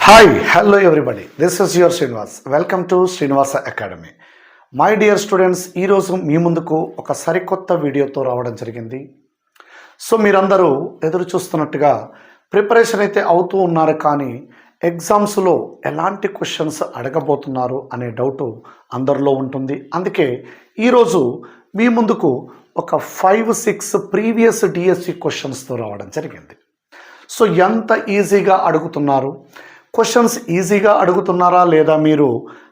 Hello everybody. This is your Srinivas. Welcome to Srinivasa Academy. My dear students, ఈ రోజు మీ ముందుకు ఒక సరికొత్త వీడియోతో రావడం జరిగింది. సో మీరందరూ ఎదురు చూస్తున్నట్టుగా ప్రిపరేషన్ అయితే అవుతూ ఉన్నారు, కానీ ఎగ్జామ్స్లో ఎలాంటి క్వశ్చన్స్ అడగబోతున్నారు అనే డౌట్ అందరిలో ఉంటుంది. అందుకే ఈరోజు మీ ముందుకు ఒక 5-6 ప్రీవియస్ డిఎస్సి క్వశ్చన్స్తో రావడం జరిగింది. సో ఎంత ఈజీగా అడుగుతున్నారు, క్వశ్చన్స్ ఈజీగా అడుగుతున్నారా లేదా మీరు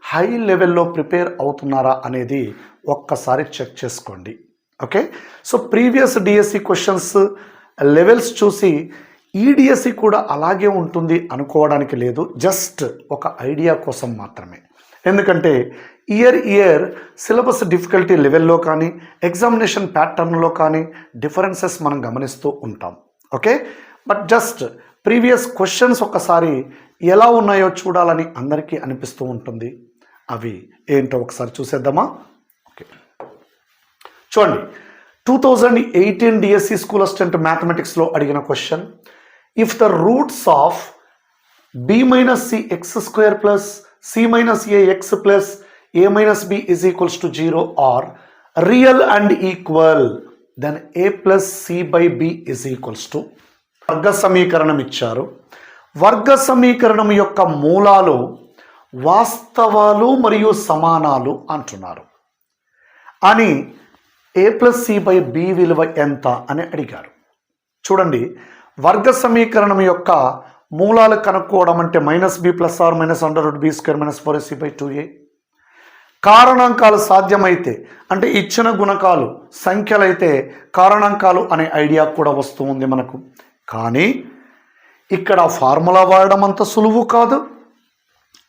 హై లెవెల్లో ప్రిపేర్ అవుతున్నారా అనేది ఒక్కసారి చెక్ చేసుకోండి. Okay, so previous DSC questions levels చూసి ఈ డిఎస్సి కూడా అలాగే ఉంటుంది అనుకోవడానికి లేదు, జస్ట్ ఒక ఐడియా కోసం మాత్రమే. ఎందుకంటే ఇయర్ సిలబస్ డిఫికల్టీ లెవెల్లో కానీ ఎగ్జామినేషన్ ప్యాటర్న్లో కానీ డిఫరెన్సెస్ మనం గమనిస్తూ ఉంటాం. Okay, but just previous questions ఒకసారి ఎలా ఉన్నాయో చూడాలని అందరికీ అనిపిస్తూ ఉంటుంది. అవి ఏంటో ఒకసారి చూసేద్దామా? ఓకే, చూడండి. 2018 డిఎస్సి స్కూల్ అసిస్టెంట్ మ్యాథమెటిక్స్లో అడిగిన question, if the roots of b-c(x² + c-ax + a-b = 0 are real and equal, then a + c/b = వర్గ సమీకరణం ఇచ్చారు. వర్గ సమీకరణం యొక్క మూలాలు వాస్తవాలు మరియు సమానాలు అంటున్నారు అని a + c/b విలువ ఎంత అని అడిగారు. చూడండి, వర్గ సమీకరణం యొక్క మూలాలు కనుక్కోవడం అంటే -b + r -√b² - 4ac/2a. కారణాంకాలు సాధ్యమైతే అంటే ఇచ్చిన గుణకాలు సంఖ్యలైతే కారణాంకాలు అనే ఐడియా కూడా వస్తూ ఉంది మనకు. కానీ ఇక్కడ ఫార్ములా వాడడం అంత సులువు కాదు,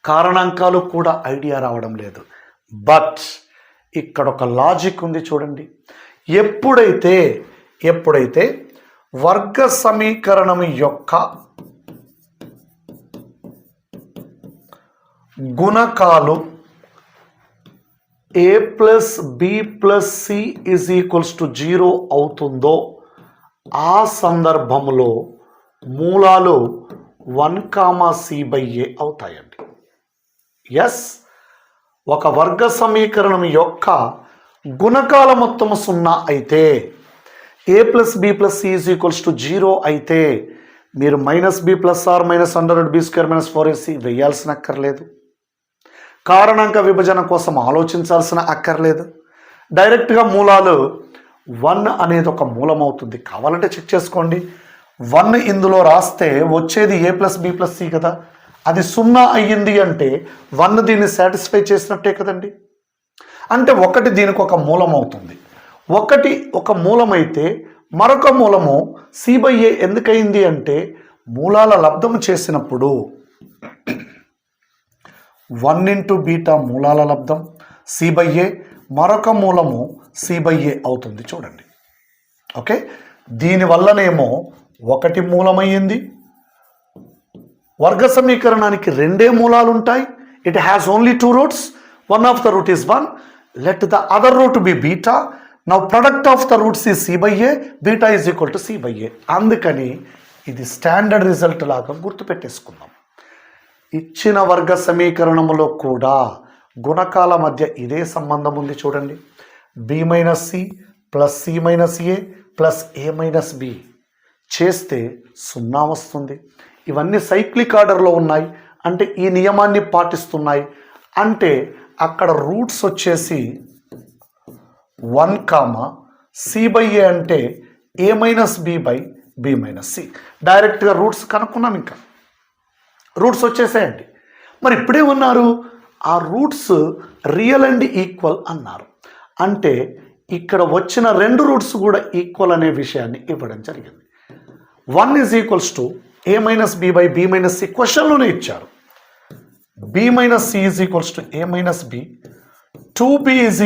కారణాంకాలు కూడా ఐడియా రావడం లేదు. బట్ ఇక్కడ ఒక లాజిక్ ఉంది చూడండి. ఎప్పుడైతే వర్గ సమీకరణం యొక్క గుణకాలు a + b + c = 0 అవుతుందో ఆ సందర్భంలో మూలాలు 1, c/a అవుతాయండి. ఎస్, ఒక వర్గ సమీకరణం యొక్క గుణకాల మొత్తం 0 అయితే, a + b + c = 0 అయితే మీరు -b + r -√b² - 4ac వేయాల్సిన అక్కర్లేదు, కారణాంక విభజన కోసం ఆలోచించాల్సిన అక్కర్లేదు. డైరెక్ట్గా మూలాలు 1 అనేది ఒక మూలం అవుతుంది. కావాలంటే చెక్ చేసుకోండి. 1 ఇందులో రాస్తే వచ్చేది a + b + c కదా, అది 0 అయ్యింది అంటే 1 దీన్ని సాటిస్ఫై చేసినట్టే కదండి. అంటే 1 దీనికి ఒక మూలం అవుతుంది. 1 ఒక మూలమైతే మరొక మూలము c/a ఎందుకయింది అంటే మూలాల లబ్ధం చేసినప్పుడు 1 × β మూలాల లబ్ధం c/a, మరొక మూలము c/a అవుతుంది. చూడండి, ఓకే, దీనివల్లనేమో 1 మూలమయ్యింది. వర్గ సమీకరణానికి 2 మూలాలు ఉంటాయి. It has only 2 roots. One of the root is 1, let the other root be beta. Now product of the roots is c/a, beta = c/a. అందుకని ఇది స్టాండర్డ్ రిజల్ట్ లాగా గుర్తుపెట్టేసుకుందాం. ఇచ్చిన వర్గ సమీకరణంలో కూడా గుణకాల మధ్య ఇదే సంబంధం ఉంది. చూడండి, b - c + c - a + a - b చేస్తే 0 వస్తుంది. ఇవన్నీ సైక్లిక్ ఆర్డర్లో ఉన్నాయి అంటే ఈ నియమాన్ని పాటిస్తున్నాయి. అంటే అక్కడ రూట్స్ వచ్చేసి 1, c/a అంటే a - b/b - c. డైరెక్ట్గా రూట్స్ కనుక్కున్నాం, ఇంకా రూట్స్ వచ్చేసాయండి. మరి ఇప్పుడేమన్నారు, ఆ రూట్స్ రియల్ అండ్ ఈక్వల్ అన్నారు. అంటే ఇక్కడ వచ్చిన 2 రూట్స్ కూడా ఈక్వల్ అనే విషయాన్ని ఇవ్వడం జరిగింది. 1 = a - b/b - c క్వశ్చన్లోనే ఇచ్చారు. b - c = a - b, 2b =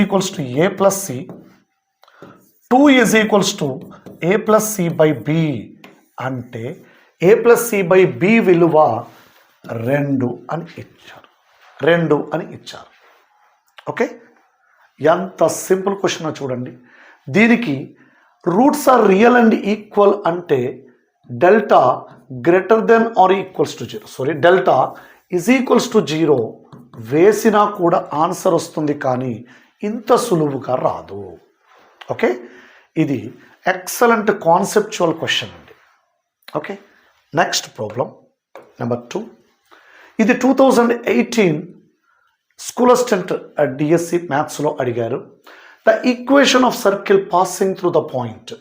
a + c, 2 = a + c/b. అంటే a + c/b విలువ 2 అని ఇచ్చారు. ఓకే, ఎంత సింపుల్ క్వశ్చన్ చూడండి. దీనికి roots are real and equal అంటే delta greater than or equals to 0 delta is equals to 0 వేసినా కూడా ఆన్సర్ వస్తుంది, కానీ ఇంత సులువుగా రాదు. ఓకే, ఇది ఎక్సలెంట్ కాన్సెప్చువల్ క్వశ్చన్ అండి. Okay, next problem number 2. ఇది 2018 స్కూల్ అసిస్టెంట్ డిఎస్సి మ్యాథ్స్లో అడిగారు. The equation of circle passing through the point.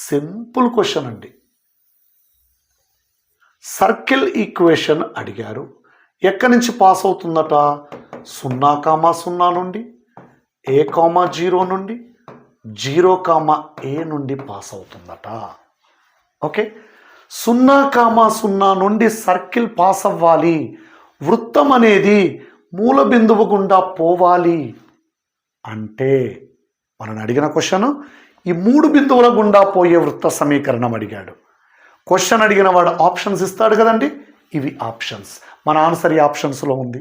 Simple question అండి. సర్కిల్ ఈక్వేషన్ అడిగారు. ఎక్కడి నుంచి పాస్ అవుతుందట? 0,0 నుండి, a,0 నుండి, 0,a నుండి పాస్ అవుతుందట. ఓకే, 0,0 నుండి సర్కిల్ పాస్ అవ్వాలి, వృత్తం అనేది మూల బిందువు గుండా పోవాలి అంటే మనం అడిగిన క్వశ్చన్ ఈ 3 బిందువుల గుండా పోయే వృత్త సమీకరణం అడిగాడు. క్వశ్చన్ అడిగిన వాడు ఆప్షన్స్ ఇస్తాడు కదండి, ఇవి ఆప్షన్స్. మన ఆన్సర్ ఈ ఆప్షన్స్లో ఉంది.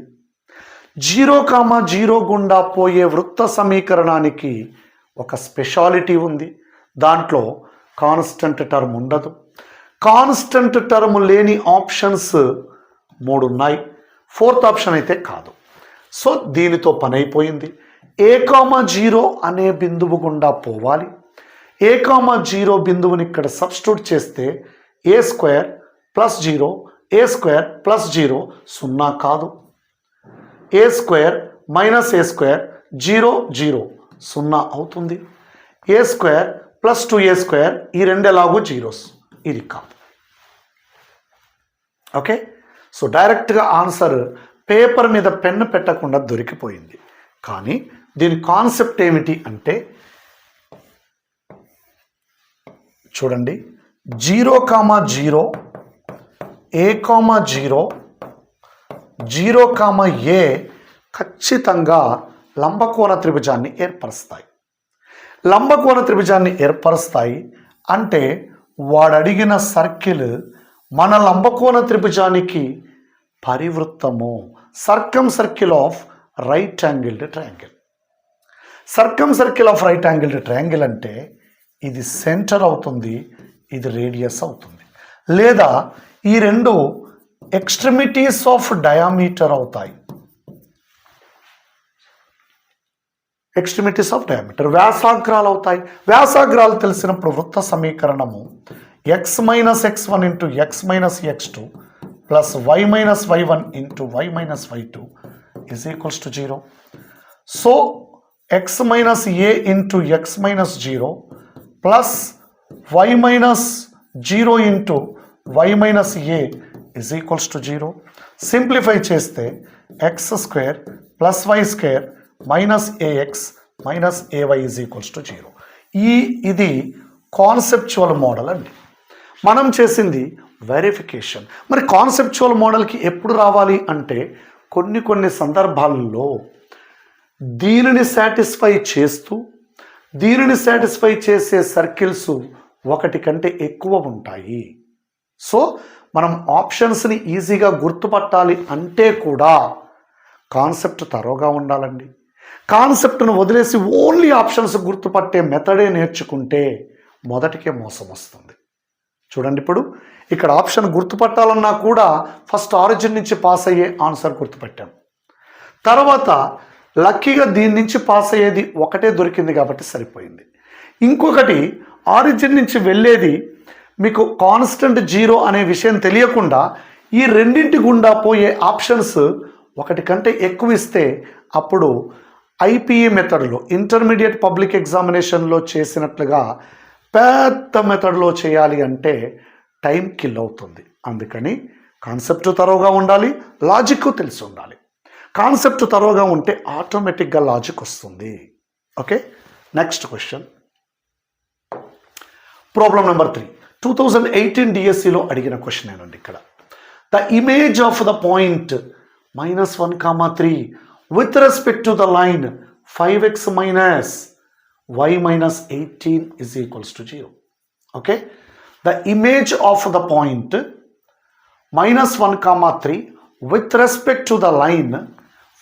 0,0 గుండా పోయే వృత్త సమీకరణానికి ఒక స్పెషాలిటీ ఉంది. దాంట్లో కాన్స్టెంట్ టర్మ్ ఉండదు. కాన్స్టెంట్ టర్మ్ లేని ఆప్షన్స్ 3 ఉన్నాయి. 4th ఆప్షన్ అయితే కాదు. సో దీనితో పని అయిపోయింది. a,0 అనే బిందువు గుండా పోవాలి. a,0 బిందువుని ఇక్కడ సబ్స్టిట్యూట్ చేస్తే a² + 0 a² + 0 0 కాదు. a² - a² 0 0 0 అవుతుంది. a² + 2a² ఈ రెండు ఎలాగో జీరోస్, ఇది కాదు. ఓకే, సో డైరెక్ట్గా ఆన్సర్ పేపర్ మీద పెన్ను పెట్టకుండా దొరికిపోయింది. కానీ దీని కాన్సెప్ట్ ఏమిటి అంటే చూడండి, 0,0 a,0 0,a ఖచ్చితంగా లంబకోణ త్రిభుజాన్ని ఏర్పరుస్తాయి. లంబకోణ త్రిభుజాన్ని ఏర్పరుస్తాయి అంటే వాడు అడిగిన సర్కిల్ మన లంబకోణ త్రిభుజానికి పరివృత్తము. Circum circle of right angled triangle. Circum circle of right angled triangle అంటే ఇది సెంటర్ అవుతుంది, ఇది రేడియస్ అవుతుంది, లేదా ఈ రెండు ఎక్స్ట్రిమిటీస్ ఆఫ్ డయామీటర్ అవుతాయి. ఎక్స్ట్రిమిటీస్ ఆఫ్ డయామీటర్ వ్యాసాగ్రాలు అవుతాయి. వ్యాసాగ్రాలు తెలిసినప్పుడు వృత్త సమీకరణము x - x1 × x - x2 + y - y1 × y - y2 = 0. So x - a × x - 0 + y - 0 × y - a = 0. Simplify చేస్తే x² + y² - ax - ay = 0. ఇది కాన్సెప్చువల్ మోడల్ అండి. మనం చేసింది వెరిఫికేషన్. మరి కాన్సెప్చువల్ మోడల్కి ఎప్పుడు రావాలి అంటే కొన్ని సందర్భాల్లో దీనిని సాటిస్ఫై చేస్తూ దీనిని సాటిస్ఫై చేసే సర్కిల్స్ ఒకటి కంటే ఎక్కువ ఉంటాయి. సో మనం ఆప్షన్స్ని ఈజీగా గుర్తుపట్టాలి అంటే కూడా కాన్సెప్ట్ తరోగా ఉండాలండి. కాన్సెప్ట్ను వదిలేసి ఓన్లీ ఆప్షన్స్ గుర్తుపట్టే మెథడే నేర్చుకుంటే మొదటికే మోసం వస్తుంది. చూడండి, ఇప్పుడు ఇక్కడ ఆప్షన్ గుర్తుపట్టాలన్నా కూడా ఫస్ట్ ఆరిజిన్ నుంచి పాస్ అయ్యే ఆన్సర్ గుర్తుపెట్టాం. తర్వాత లక్కీగా దీని నుంచి పాస్ అయ్యేది ఒకటే దొరికింది కాబట్టి సరిపోయింది. ఇంకొకటి ఆరిజిన్ నుంచి వెళ్ళేది మీకు కాన్స్టెంట్ 0 అనే విషయం తెలియకుండా ఈ రెండింటి గుండా పోయే ఆప్షన్స్ ఒకటి కంటే ఎక్కువ ఇస్తే అప్పుడు ఐపీఈ మెథడ్లో ఇంటర్మీడియట్ పబ్లిక్ ఎగ్జామినేషన్లో చేసినట్లుగా పెద్ద మెథడ్లో చేయాలి అంటే టైం కిల్ అవుతుంది. అందుకని కాన్సెప్ట్ తరోగా ఉండాలి, లాజిక్ తెలిసి ఉండాలి. కాన్సెప్ట్ తరోగా ఉంటే ఆటోమేటిక్గా లాజిక్ వస్తుంది. Okay, next question problem number 3. 2018 డిఎస్సిలో అడిగిన క్వశ్చన్ ఏనండి. ఇక్కడ the image of the point -1, 3 with respect to the line 5x - y - 18 = 0. Okay, the image of the point -1, 3 with respect to the line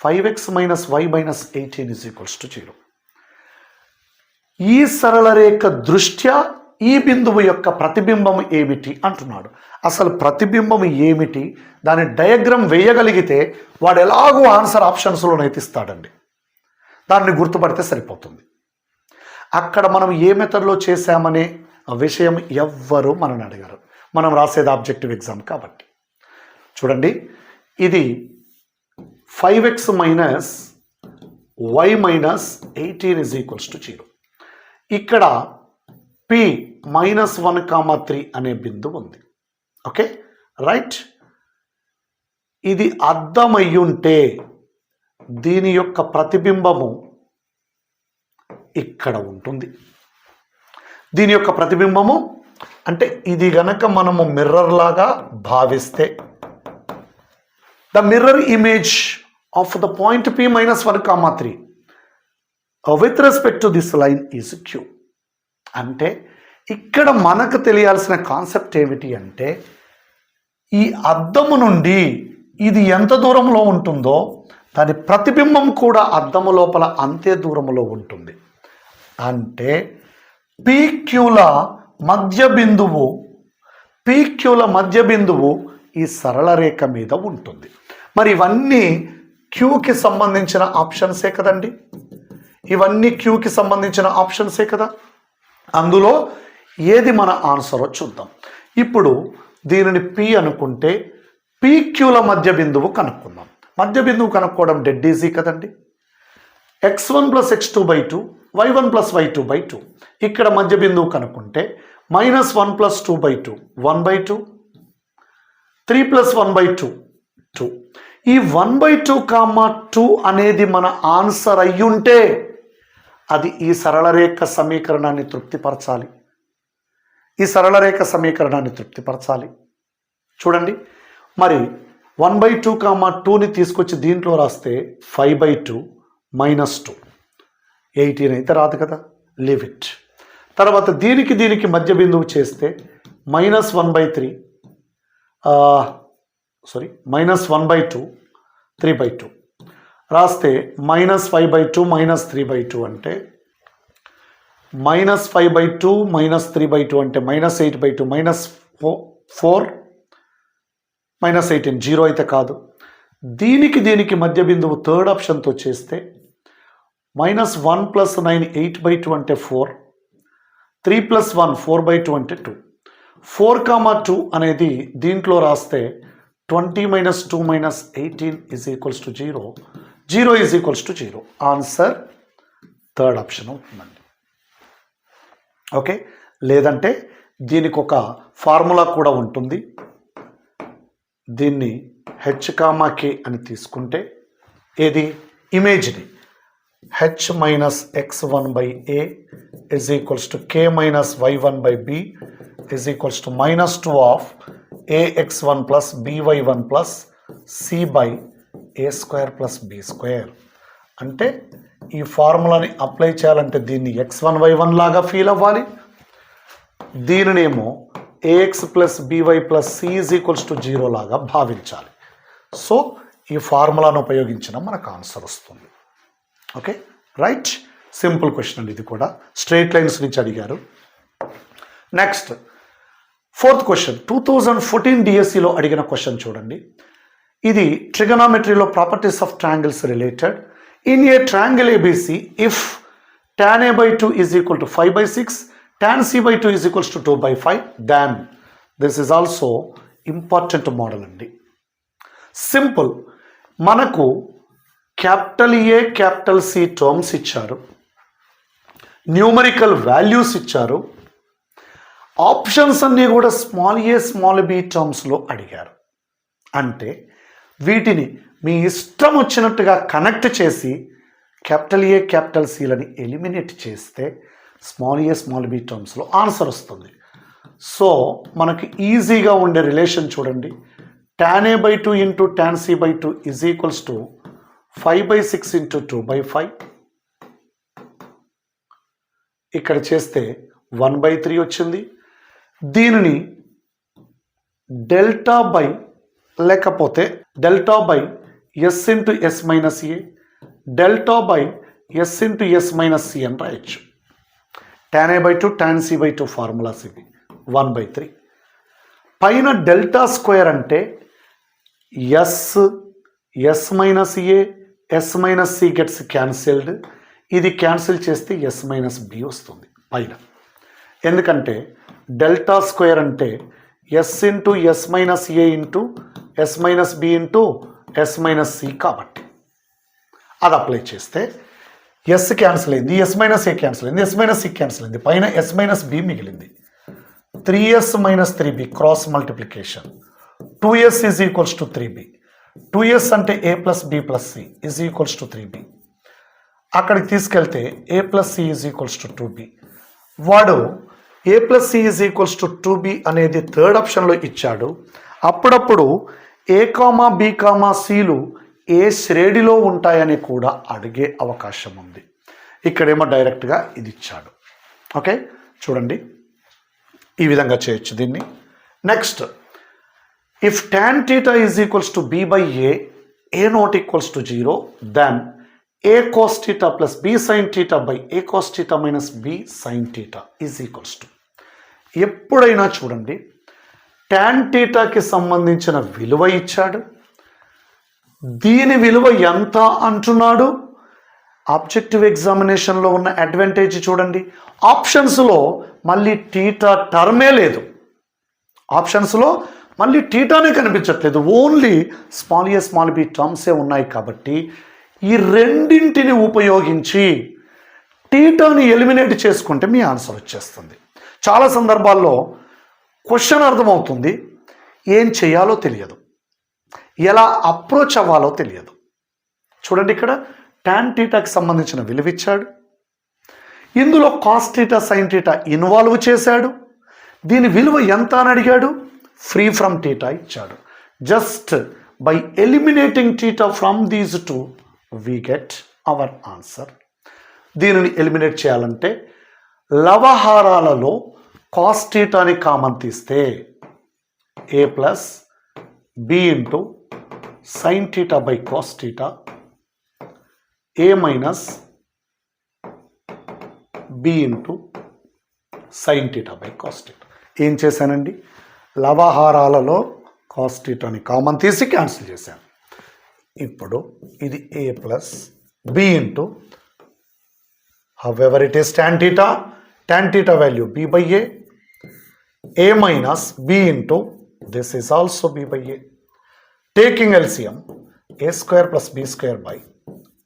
5x - y - 18 = 0. ఈ సరళ రేఖ దృష్ట్యా ఈ బిందువు యొక్క ప్రతిబింబం ఏమిటి అంటున్నాడు. అసలు ప్రతిబింబం ఏమిటి, దాని డయాగ్రామ్ వేయగలిగితే వాడు ఎలాగో ఆన్సర్ ఆప్షన్స్లోనైతే ఇస్తాడండి. దాన్ని గుర్తుపడితే సరిపోతుంది. అక్కడ మనం ఏ మెథడ్లో చేశామనే విషయం ఎవ్వరూ మనని అడిగారు. మనం రాసేది ఆబ్జెక్టివ్ ఎగ్జామ్ కాబట్టి. చూడండి, ఇది 5x మైనస్ y మైనస్ 18 = 0. ఇక్కడ p -1, 3 అనే బిందువు ఉంది. Okay right. ఇది అర్థమయ్యుంటే దీని యొక్క ప్రతిబింబము ఇక్కడ ఉంటుంది. దీని యొక్క ప్రతిబింబము అంటే ఇది గనక మనము మిర్రర్ లాగా భావిస్తే, the mirror image of the point p -1, 3 with respect to this line is q. అంటే ఇక్కడ మనకు తెలియాల్సిన కాన్సెప్ట్ ఏమిటి అంటే, ఈ అద్దము నుండి ఇది ఎంత దూరంలో ఉంటుందో దాని ప్రతిబింబం కూడా అద్దము లోపల అంతే దూరంలో ఉంటుంది. అంటే PQల మధ్య బిందువు ఈ సరళ రేఖ మీద ఉంటుంది. మరి ఇవన్నీ క్యూకి సంబంధించిన ఆప్షన్సే కదండి, ఇవన్నీ క్యూకి సంబంధించిన ఆప్షన్సే కదా. అందులో ఏది మన ఆన్సరో చూద్దాం. ఇప్పుడు దీనిని P అనుకుంటే PQల మధ్య బిందువు కనుక్కుందాం. మధ్య బిందువు కనుక్కోవడం డెడ్ ఈజీ కదండి. x1 + x2/2 y1 + y2/2. ఇక్కడ మధ్య బిందువు కనుక్కుంటే -1 + 2/2 1/2 3 + 1/2 2. ఈ 1/2, 2 అనేది మన ఆన్సర్ అయ్యుంటే అది ఈ సరళరేఖ సమీకరణాన్ని తృప్తిపరచాలి. చూడండి, మరి 1/2, 2ని తీసుకొచ్చి దీంట్లో రాస్తే 5/2 -2 18 అయితే రాదు కదా, లీవ్ ఇట్. తర్వాత దీనికి మధ్య బిందువు చేస్తే -1/3 -1/2 3/2 రాస్తే -5/2 -3/2 అంటే -5/2 -3/2 అంటే -8/2 -4 -18 0 అయితే కాదు. దీనికి మధ్య బిందువు థర్డ్ ఆప్షన్తో చేస్తే -1 + 9 8/2 అంటే 4 3 + 1 4/2 అంటే 2 4, 2 అనేది దీంట్లో రాస్తే 20 - 2 - 18 = 0 0 = 0. ఆన్సర్ థర్డ్ ఆప్షన్ అవుతుందండి. ఓకే, లేదంటే దీనికి ఒక ఫార్ములా కూడా ఉంటుంది. దీన్ని h, k అని తీసుకుంటే ఏది ఇమేజ్ని h - x1/a = k - y1/b -2 of ax1 + by1 + c/a² + b². అంటే ఈ ఫార్ములాని అప్లై చేయాలంటే దీన్ని x1 y1 లాగా ఫీల్ అవ్వాలి, దీనినేమో ax + by + c = 0 లాగా భావించాలి. సో ఈ ఫార్ములాను ఉపయోగించిన మనకు ఆన్సర్ వస్తుంది. ఓకే రైట్, సింపుల్ క్వశ్చన్ అండి. ఇది కూడా స్ట్రైట్ లైన్స్ నుంచి అడిగారు. నెక్స్ట్ 4th క్వశ్చన్ 2014 DSCలో అడిగిన క్వశ్చన్ చూడండి. ఇది ట్రిగనామెట్రీలో properties of triangles related. In a triangle ABC, if tan a/2 = 5/6, tan c/2 = 2/5, then this is also important model అండి. సింపుల్, మనకు A, C టర్మ్స్ ఇచ్చారు, న్యూమరికల్ వాల్యూస్ ఇచ్చారు, ఆప్షన్స్ అన్నీ కూడా స్మాల్ b టర్మ్స్లో అడిగారు. అంటే వీటిని మీ ఇష్టం వచ్చినట్టుగా కనెక్ట్ చేసి A, Cలని ఎలిమినేట్ చేస్తే స్మాల్ b టర్మ్స్లో ఆన్సర్ వస్తుంది. సో మనకి ఈజీగా ఉండే రిలేషన్ చూడండి. tan a/2 × tan c/2 = 5/6 × 2/5. ఇక్కడ చేస్తే 1/3 వచ్చింది. దీనిని డెల్టా బై లేకపోతే delta by s × s - a, delta by s × s - c అని రాయొచ్చు. tan a by 2 tan c by 2 formulas ఇవి 1/3. పైన డెల్టా స్క్వేర్ అంటే s minus a s minus c gets cancelled. ఇది క్యాన్సిల్ చేస్తే ఎస్ మైనస్ బి వస్తుంది పైన. ఎందుకంటే డెల్టా స్క్వేర్ అంటే s into s minus a into s minus b into s minus c కాబట్టి అది అప్లై చేస్తే ఎస్ క్యాన్సిల్ అయింది, ఎస్ మైనస్ ఏ క్యాన్సిల్ అయింది, ఎస్ మైనస్ సి క్యాన్సిల్ అయింది, పైన ఎస్ మైనస్ బి మిగిలింది. 3s minus 3b cross multiplication 2s is equals to 3b. 2s అంటే a plus b plus c is equals to 3b. అక్కడికి తీసుకెళ్తే a plus c is equals to 2b. వాడు a plus c is equals to 2b అనేది third ఆప్షన్లో ఇచ్చాడు. అప్పుడప్పుడు a comma b comma cలు ఏ శ్రేణిలో ఉంటాయని కూడా అడిగే అవకాశం ఉంది. ఇక్కడేమో డైరెక్ట్గా ఇది ఇచ్చాడు. ఓకే, చూడండి ఈ విధంగా చేయొచ్చు దీన్ని. Next, if tan theta is equals to b by a not equals to 0, then a cos theta plus b sin theta by a cos theta minus b sin theta is equals to. ఎప్పుడైనా చూడండి tan thetaకి సంబంధించిన విలువ ఇచ్చాడు, దీని విలువ ఎంత అంటున్నాడు. Objective ఎగ్జామినేషన్లో ఉన్న అడ్వాంటేజ్ చూడండి, ఆప్షన్స్లో మళ్ళీ టీటా టర్మే లేదు. ఆప్షన్స్లో మళ్ళీ టీటానే కనిపించట్లేదు, ఓన్లీ స్మాల్ బి టర్మ్సే ఉన్నాయి. కాబట్టి ఈ రెండింటిని ఉపయోగించి టీటాని ఎలిమినేట్ చేసుకుంటే మీ ఆన్సర్ వచ్చేస్తుంది. చాలా సందర్భాల్లో క్వశ్చన్ అర్థమవుతుంది, ఏం చేయాలో తెలియదు, ఎలా అప్రోచ్ అవ్వాలో తెలియదు. చూడండి ఇక్కడ tan థీటాకి సంబంధించిన విలువ ఇచ్చాడు, ఇందులో cos theta sine theta involve చేశాడు, దీని విలువ ఎంత అని అడిగాడు, ఫ్రీ ఫ్రమ్ థీటా ఇచ్చాడు. Just by eliminating theta from these two we get our answer. దీనిని ఎలిమినేట్ చేయాలంటే లవహారాలలో కాస్ థీటాని కామన్ తీస్తే a plus b into sine theta by cos theta a minus b into sine theta by cos theta. ఏం చేశానండి, లవహారాలలో cos థీటాని common తీసి cancel చేశాను. ఇప్పుడు ఇది a plus b into however it is tan theta value b by a minus b into this is also b by a. Taking LCM, a square plus b square by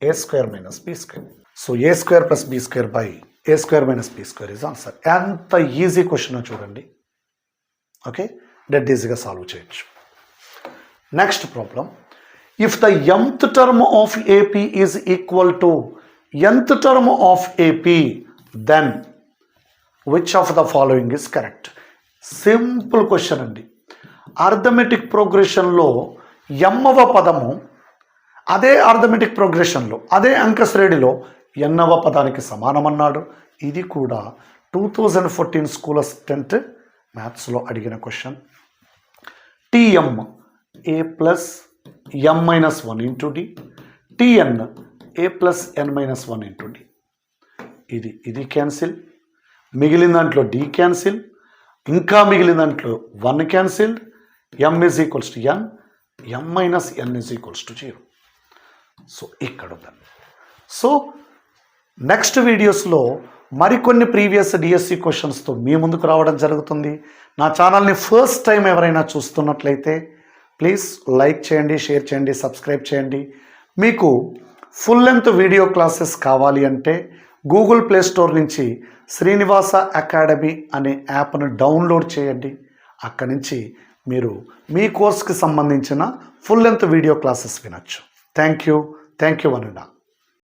a square minus b square. So a square plus b square by a square minus b square is answer. ఎంత easy question చూడండి. Okay, dead ఈజీగా solve చేయొచ్చు. Next problem, if the mth term of AP is equal to nth term of AP, then which of the following is correct. Simple question అండి. Arithmetic ప్రోగ్రెషన్లో ఎమ్మవ పదము అదే arithmetic ప్రోగ్రెషన్లో అదే అంక శ్రేణిలో ఎన్నవ పదానికి సమానమన్నాడు. ఇది కూడా 2014 స్కూల్ అసిస్టెంట్ మ్యాథ్స్లో అడిగిన question. TM a plus m minus 1 into D, TN a plus n minus 1 into D. ఇది క్యాన్సిల్, మిగిలిన దాంట్లో డి క్యాన్సిల్, ఇంకా మిగిలిన దాంట్లో 1 cancel, m is equals to n, m minus n is equals to 0. So ఇక్కడ ఉందండి. So next వీడియోస్లో మరికొన్ని ప్రీవియస్ డిఎస్సి క్వశ్చన్స్తో మీ ముందుకు రావడం జరుగుతుంది. నా ఛానల్ని ఫస్ట్ టైం ఎవరైనా చూస్తున్నట్లయితే ప్లీజ్ లైక్ చేయండి, షేర్ చేయండి, సబ్స్క్రైబ్ చేయండి. మీకు ఫుల్ లెంత్ వీడియో క్లాసెస్ కావాలి అంటే గూగుల్ ప్లే స్టోర్ నుంచి శ్రీనివాస అకాడమీ అనే యాప్ను డౌన్లోడ్ చేయండి. అక్కడి నుంచి మీరు మీ కోర్స్కి సంబంధించిన ఫుల్ లెంత్ వీడియో క్లాసెస్ వినొచ్చు. Thank you వనుడా.